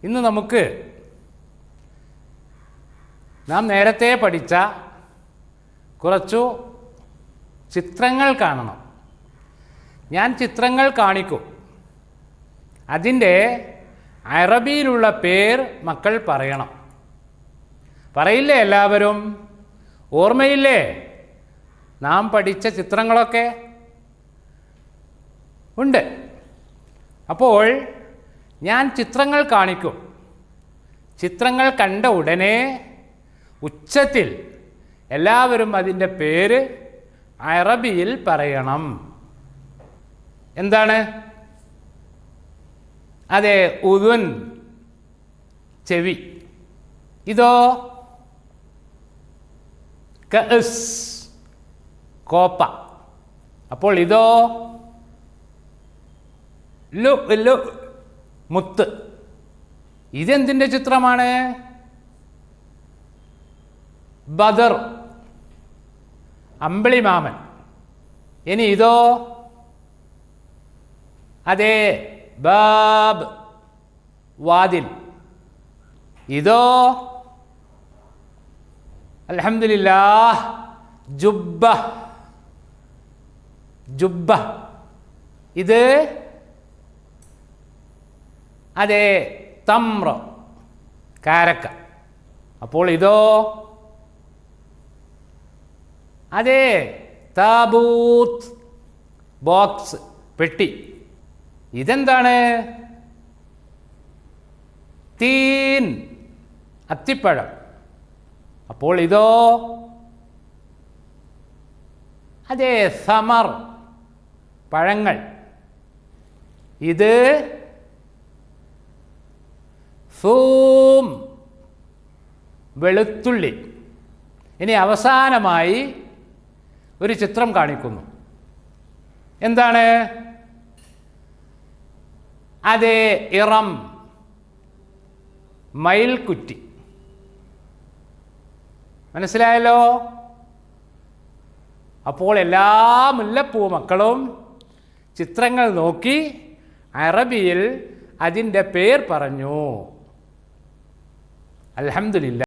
ഇന്ന് നമുക്ക് നാം നേരത്തെ പഠിച്ച കുറച്ചു ചിത്രങ്ങൾ കാണണം. ഞാൻ ചിത്രങ്ങൾ കാണിക്കും. അതിൻ്റെ അറബിയിലുള്ള പേർ മക്കൾ പറയണം. പറയില്ലേ എല്ലാവരും? ഓർമ്മയില്ലേ നാം പഠിച്ച ചിത്രങ്ങളൊക്കെ? ഉണ്ട്. അപ്പോൾ ഞാൻ ചിത്രങ്ങൾ കാണിക്കും. ചിത്രങ്ങൾ കണ്ട ഉടനെ ഉച്ചത്തിൽ എല്ലാവരും അതിൻ്റെ പേര് അറബിയിൽ പറയണം. എന്താണ്? അതെ, ഉദുൻ, ചെവി. ഇതോ കഅസ്, കോപ്പ. അപ്പോൾ ഇതോ ലു, മുത്ത്. ഇതെന്തിൻ്റെ ചിത്രമാണ്? ബദർ, അമ്പിളിമാമൻ. ഇനി ഇതോ? അതെ, ബാബ്, വാതിൽ. ഇതോ അൽഹംദുലില്ലാഹ്, ജുബ്ബ, ജുബ്ബ. ഇത് അതെ, തമ്ര, കാരക്ക. അപ്പോൾ ഇതോ? അതെ, താബൂത്ത്, ബോക്സ്, പെട്ടി. ഇതെന്താണ്? തീൻ, അത്തിപ്പഴം. അപ്പോൾ ഇതോ? അതെ, സമർ, പഴങ്ങൾ. ഇത് സൂം, വെളുത്തുള്ളി. ഇനി അവസാനമായി ഒരു ചിത്രം കാണിക്കുന്നു. എന്താണ്? അതെ, ഇറം, മയിൽക്കുറ്റി. മനസ്സിലായല്ലോ? അപ്പോൾ എല്ലാ മുല്ലപ്പൂ മക്കളും ചിത്രങ്ങൾ നോക്കി അറബിയിൽ അതിൻ്റെ പേർ പറഞ്ഞു. അൽഹംദുലില്ലാ.